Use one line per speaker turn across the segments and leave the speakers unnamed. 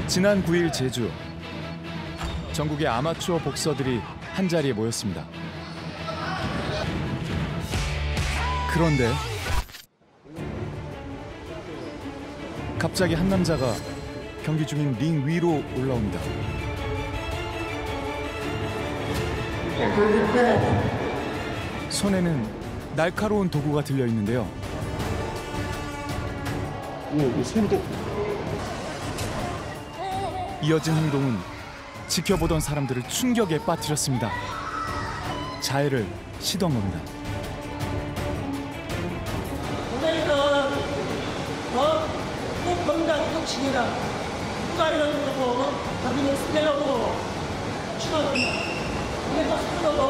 지난 9일 제주. 전국의 아마추어 복서들이 한자리에 모였습니다. 그런데 갑자기 한 남자가 경기 중인 링 위로 올라옵니다. 손에는 날카로운 도구가 들려 있는데요. 이어진 행동은 지켜보던 사람들을 충격에 빠뜨렸습니다. 자해를 시도한 겁니다.
너희는 건강 혁신이라 누가 이러는 거고 나중에 쓰려고 치료한다. 내가 쓰려고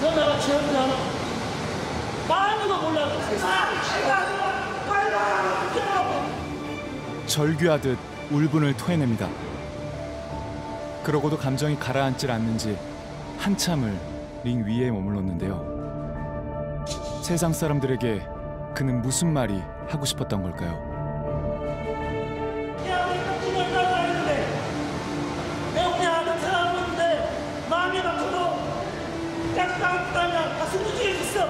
너네가 지원을 아무도 몰라.
절규하듯 울분을 토해냅니다. 그러고도 감정이 가라앉질 않는지 한참을 링 위에 머물렀는데요. 세상 사람들에게 그는 무슨 말이 하고 싶었던 걸까요?
야, 우리가 죽을 날 알는데 내 우리 아들 사람인데 마음이 아프고 약간 따냐 가슴 무지개졌어.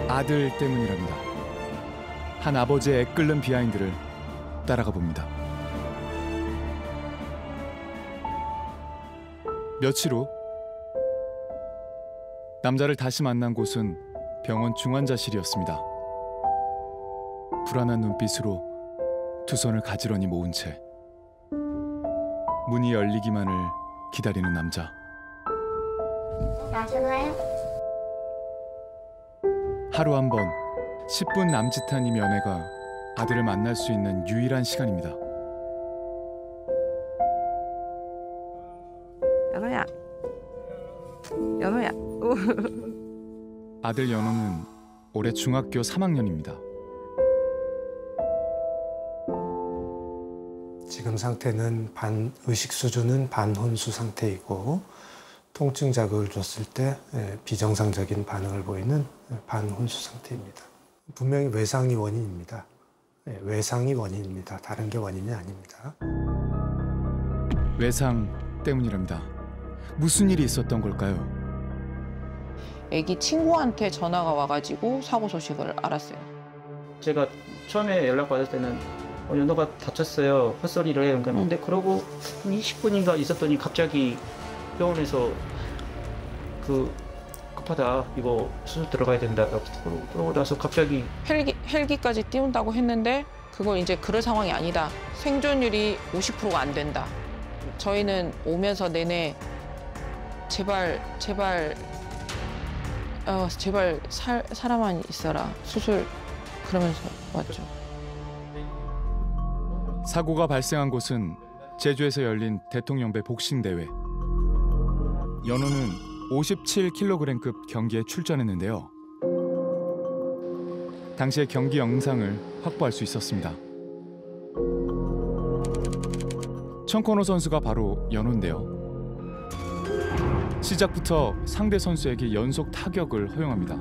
아들 때문이랍니다. 한 아버지의 애끓는 비하인드를 따라가 봅니다. 며칠 후 남자를 다시 만난 곳은 병원 중환자실이었습니다. 불안한 눈빛으로 두 손을 가지런히 모은 채 문이 열리기만을 기다리는 남자.
야, 전화해.
하루 한 번 10분 남짓한 이 면회가 아들을 만날 수 있는 유일한 시간입니다.
연호야. 연호야.
아들 연호는 올해 중학교 3학년입니다.
지금 상태는 의식 수준은 반혼수 상태이고 통증 자극을 줬을 때 비정상적인 반응을 보이는 반혼수 상태입니다. 분명히 외상이 원인입니다. 외상이 원인입니다. 다른 게 원인이 아닙니다.
외상 때문이랍니다. 무슨 일이 있었던 걸까요?
애기 친구한테 전화가 와가지고 사고 소식을 알았어요.
제가 처음에 연락받을 때는 연호가 다쳤어요. 헛소리를 해요. 근데 그러고 한 20분인가 있었더니 갑자기 병원에서 급하다. 이거 수술 들어가야 된다. 그러고 나서 갑자기
헬기까지 띄운다고 했는데 그건 이제 그럴 상황이 아니다. 생존율이 50%가 안 된다. 저희는 오면서 내내 제발 살아만 있어라. 수술 그러면서 왔죠.
사고가 발생한 곳은 제주에서 열린 대통령배 복싱 대회. 연호는 57kg급 경기에 출전했는데요. 당시의 경기 영상을 확보할 수 있었습니다. 청코노 선수가 바로 연호인데요. 시작부터 상대 선수에게 연속 타격을 허용합니다.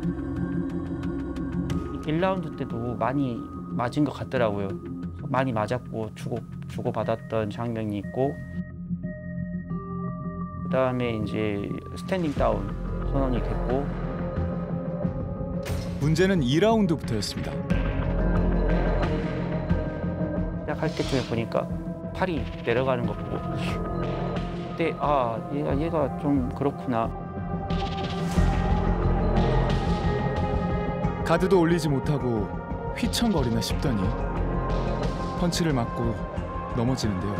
1라운드 때도 많이 맞은 것 같더라고요. 많이 맞았고 주고받았던 장면이 있고 그다음에 이제 스탠딩 다운 선언이 됐고
문제는 2라운드부터였습니다.
시작할 때쯤에 보니까 팔이 내려가는 거 보고 그때 얘가 좀 그렇구나.
가드도 올리지 못하고 휘청거리나 싶더니 펀치를 맞고 넘어지는데요.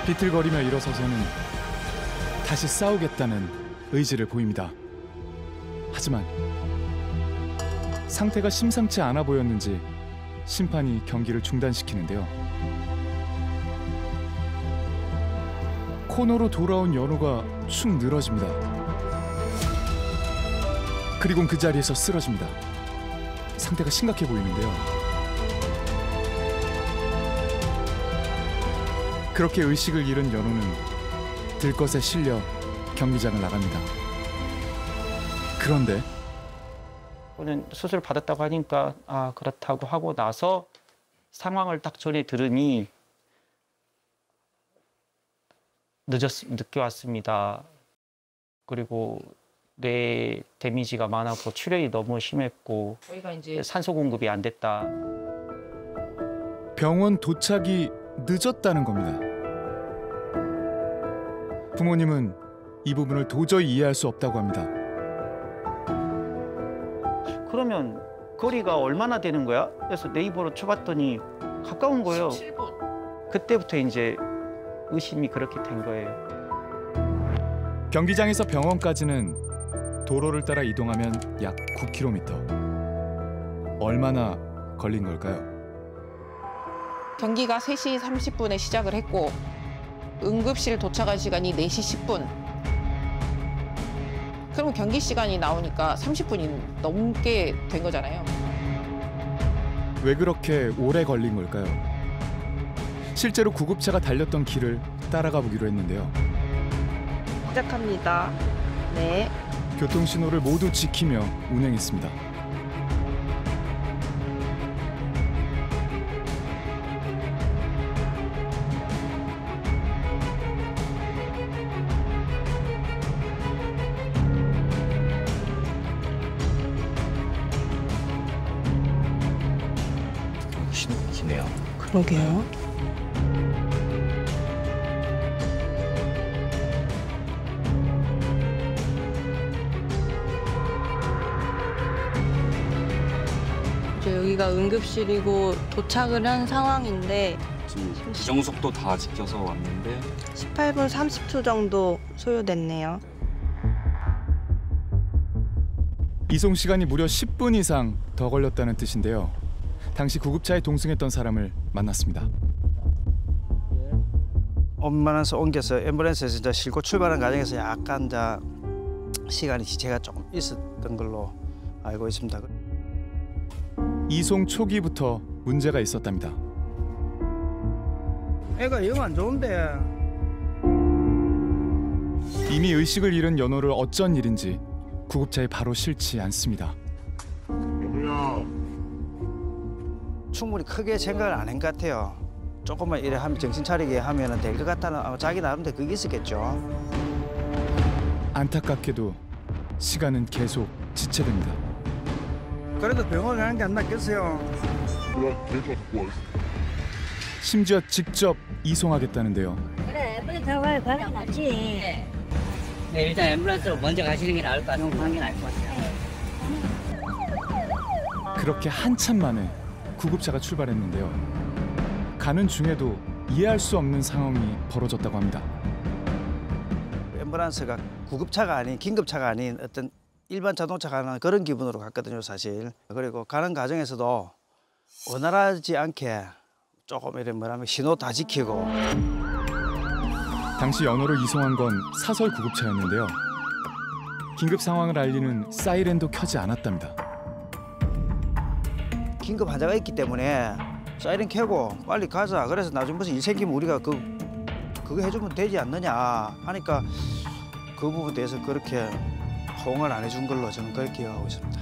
비틀거리며 일어서서는 다시 싸우겠다는 의지를 보입니다. 하지만 상태가 심상치 않아 보였는지 심판이 경기를 중단시키는데요. 코너로 돌아온 연호가 축 늘어집니다. 그리곤 그 자리에서 쓰러집니다. 상태가 심각해 보이는데요. 그렇게 의식을 잃은 연호는 들것에 실려 경기장을 나갑니다. 그런데
저는 수술 받았다고 하니까 아 그렇다고 하고 나서 상황을 딱 전에 들으니 늦게 왔습니다. 그리고 뇌 데미지가 많았고 출혈이 너무 심했고
저희가 이제
산소 공급이 안 됐다.
병원 도착이 늦었다는 겁니다. 부모님은 이 부분을 도저히 이해할 수 없다고 합니다.
그러면 거리가 얼마나 되는 거야? 그래서 네이버로 쳐봤더니 가까운 거예요.
7분.
그때부터 이제 의심이 그렇게 된 거예요.
경기장에서 병원까지는 도로를 따라 이동하면 약 9km. 얼마나 걸린 걸까요?
경기가 3시 30분에 시작을 했고 응급실 도착한 시간이 4시 10분. 그러면 경기 시간이 나오니까 30분이 넘게 된 거잖아요.
왜 그렇게 오래 걸린 걸까요? 실제로 구급차가 달렸던 길을 따라가 보기로 했는데요.
시작합니다. 네.
교통신호를 모두 지키며 운행했습니다.
기네요.
그러게요. 이제 여기가 응급실이고 도착을 한 상황인데
지금 비정속도 다 지켜서 왔는데
18분 30초 정도 소요됐네요.
이송 시간이 무려 10분 이상 더 걸렸다는 뜻인데요. 당시 구급차에 동승했던 사람을 만났습니다.
엄마나서 옮겨서 앰뷸런스에서 이제 싣고 출발하는 과정에서 약간 이제 시간이 지체가 조금 있었던 걸로 알고 있습니다.
이송 초기부터 문제가 있었답니다.
애가 영 안 좋은데.
이미 의식을 잃은 연호를 어쩐 일인지 구급차에 바로 실지 않습니다.
충분히 크게 생각을 안 한 것 같아요. 조금만 이래 하면 정신 차리게 하면 될 것 같다는 아마 자기 나름대로 그게 있었겠죠.
안타깝게도 시간은 계속 지체됩니다.
그래도 병원 가는 게 안 낫겠어요.
심지어 직접 이송하겠다는데요.
그래, 앰뷸런스 타고 가는 게 낫지. 네, 일단 앰뷸런스로 먼저 가시는 게 나을 것 같아요. 가는 게 나을 것 같아요.
그렇게 한참 만에 구급차가 출발했는데요. 가는 중에도 이해할 수 없는 상황이 벌어졌다고 합니다.
앰뷸런스가 구급차가 아닌 긴급차가 아닌 어떤 일반 자동차가 가는 그런 기분으로 갔거든요, 사실. 그리고 가는 과정에서도 원활하지 않게 조금 이런 뭐라면 신호 다 지키고.
당시 연호를 이송한 건 사설 구급차였는데요. 긴급 상황을 알리는 사이렌도 켜지 않았답니다.
긴급 환자가 있기 때문에 사이렌 켜고 빨리 가자. 그래서 나중에 무슨 일 생기면 우리가 그거 해주면 되지 않느냐 하니까 그 부분에 대해서 그렇게 호응을 안 해준 걸로 저는 그렇게 기억하고 있습니다.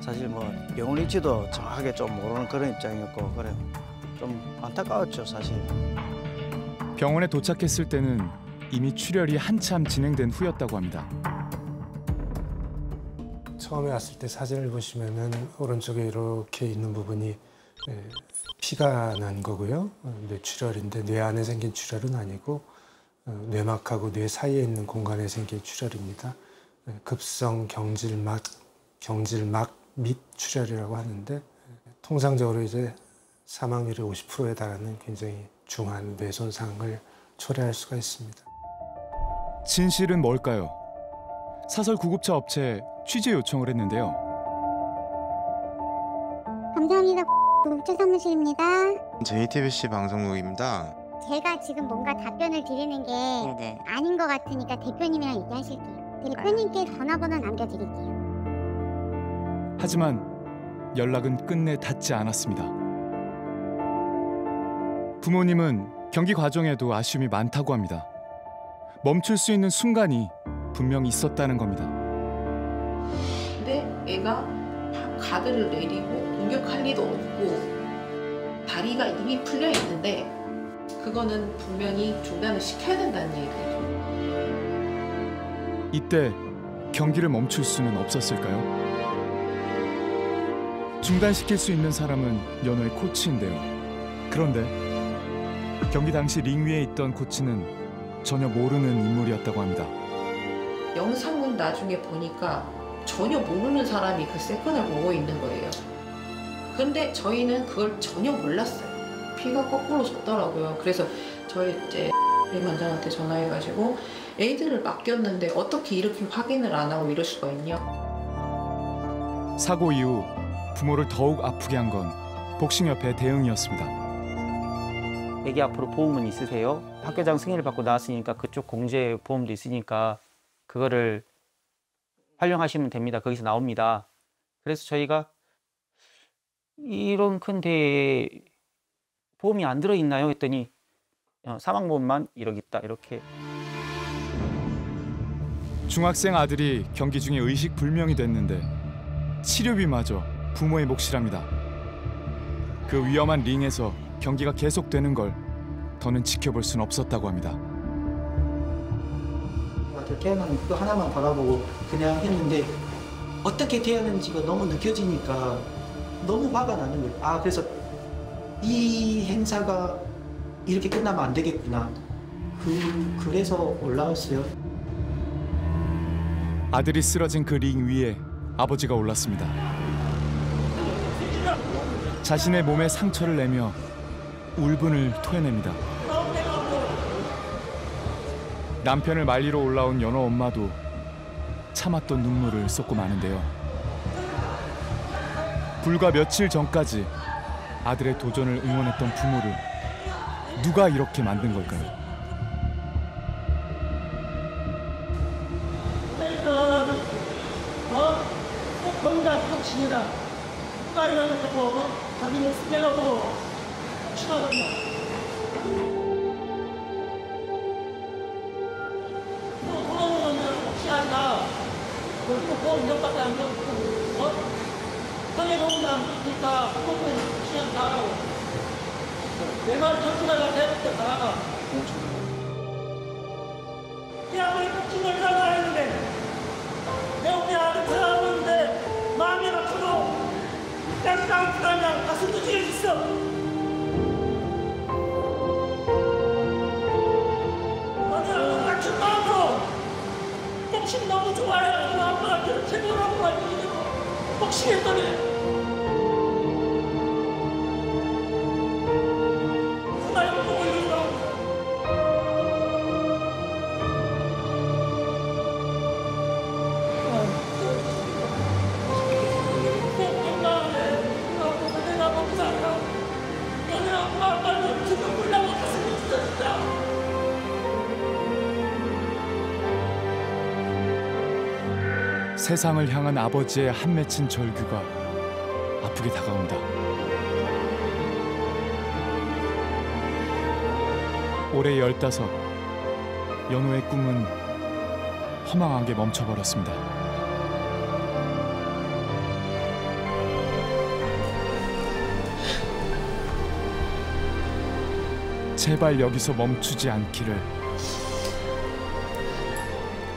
사실 뭐 병원 위치도 정확하게 좀 모르는 그런 입장이었고 그래 좀 안타까웠죠, 사실.
병원에 도착했을 때는 이미 출혈이 한참 진행된 후였다고 합니다.
처음에 왔을 때 사진을 보시면은 오른쪽에 이렇게 있는 부분이 피가 난 거고요. 뇌출혈인데 뇌 안에 생긴 출혈은 아니고 뇌막하고 뇌 사이에 있는 공간에 생긴 출혈입니다. 급성 경질막 및 출혈이라고 하는데 통상적으로 이제 사망률이 50%에 달하는 굉장히 중한 뇌 손상을 초래할 수가 있습니다.
진실은 뭘까요? 사설 구급차 업체에 취재 요청을 했는데요.
감사합니다. 구급차 사무실입니다.
JTBC 방송국입니다.
제가 지금 뭔가 답변을 드리는 게 아닌 것 같으니까 대표님이랑 얘기하실게요. 대표님께 전화번호 남겨드릴게요.
하지만 연락은 끝내 닿지 않았습니다. 부모님은 경기 과정에도 아쉬움이 많다고 합니다. 멈출 수 있는 순간이 분명히 있었다는 겁니다.
근데 애가 가드를 내리고 공격할 리도 없고 다리가 이미 풀려 있는데 그거는 분명히 중단을 시켜야 된다는 얘기죠.
이때 경기를 멈출 수는 없었을까요? 중단시킬 수 있는 사람은 연호의 코치인데요. 그런데 경기 당시 링 위에 있던 코치는 전혀 모르는 인물이었다고 합니다.
영상을 나중에 보니까 전혀 모르는 사람이 그 세컨을 보고 있는 거예요. 근데 저희는 그걸 전혀 몰랐어요. 피가 거꾸로 섰더라고요. 그래서 저희 이제 원장한테 전화해가지고 에이드를 맡겼는데 어떻게 이렇게 확인을 안 하고 이럴 수가 있냐.
사고 이후 부모를 더욱 아프게 한 건 복싱협회 대응이었습니다.
애기 앞으로 보험은 있으세요? 학교장 승인을 받고 나왔으니까 그쪽 공제 보험도 있으니까 그거를 활용하시면 됩니다. 거기서 나옵니다. 그래서 저희가 이런 큰 대회에 보험이 안 들어있나요? 했더니 사망보험만 1억 있다 이렇게.
중학생 아들이 경기 중에 의식불명이 됐는데 치료비마저 부모의 몫이랍니다. 그 위험한 링에서 경기가 계속되는 걸 더는 지켜볼 수는 없었다고 합니다.
태어나는 그거 하나만 바라보고 그냥 했는데 어떻게 태어났는지가 너무 느껴지니까 너무 화가 나는 거예요. 아, 그래서 이 행사가 이렇게 끝나면 안 되겠구나. 그래서 올라왔어요.
아들이 쓰러진 그 링 위에 아버지가 올랐습니다. 자신의 몸에 상처를 내며 울분을 토해냅니다. 남편을 말리러 올라온 연호 엄마도 참았던 눈물을 쏟고 마는데요. 불과 며칠 전까지 아들의 도전을 응원했던 부모를 누가 이렇게 만든 걸까요?
건강 혁신이다. 누가 이러고 자기는 쓰려고 추가한다. 그리고 보험 몇밖에 안 되고, 형의 보험장 니까 보험 시간 나가고, 내 말 전투가 대북 때 나가. 이 아무리 복싱을 나가야 했는데, 내 우리 아들 사람인데, 마음이 아프고, 그냥 깡깡깡 가슴도 찢어졌어. 너는 같은 마음으로 복싱 너무 좋아해. 아빠한테 제대로 하고 왔는데 복싱했더니 그날 보고 이러더라고. 내가 먹고 살아. 너네 엄마 아빠는 지금 몰라고 가슴이 찢어진다.
세상을 향한 아버지의 한 맺힌 절규가 아프게 다가온다. 올해 15, 연호의 꿈은 허망하게 멈춰버렸습니다. 제발 여기서 멈추지 않기를.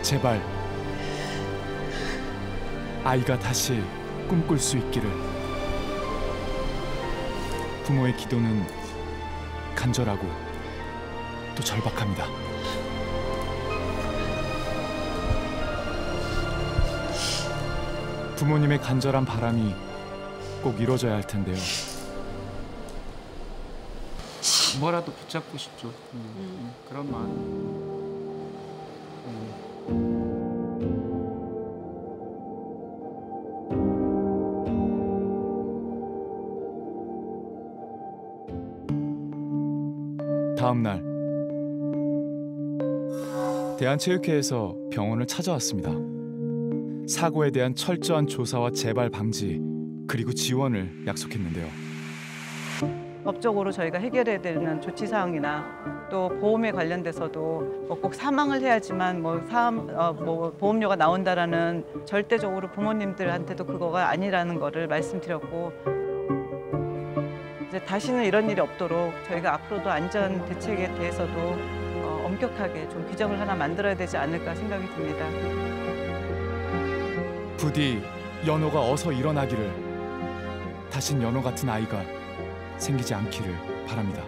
제발 아이가 다시 꿈꿀 수 있기를. 부모의 기도는 간절하고 또 절박합니다. 부모님의 간절한 바람이 꼭 이루어져야 할 텐데요.
뭐라도 붙잡고 싶죠. 그런 마음.
다음 날 대한체육회에서 병원을 찾아왔습니다. 사고에 대한 철저한 조사와 재발 방지 그리고 지원을 약속했는데요.
법적으로 저희가 해결해야 되는 조치 사항이나 또 보험에 관련돼서도 뭐 꼭 사망을 해야지만 뭐 보험료가 나온다라는 절대적으로 부모님들한테도 그거가 아니라는 거를 말씀드렸고, 이제 다시는 이런 일이 없도록 저희가 앞으로도 안전 대책에 대해서도 엄격하게 좀 규정을 하나 만들어야 되지 않을까 생각이 듭니다.
부디 연호가 어서 일어나기를, 다신 연호 같은 아이가 생기지 않기를 바랍니다.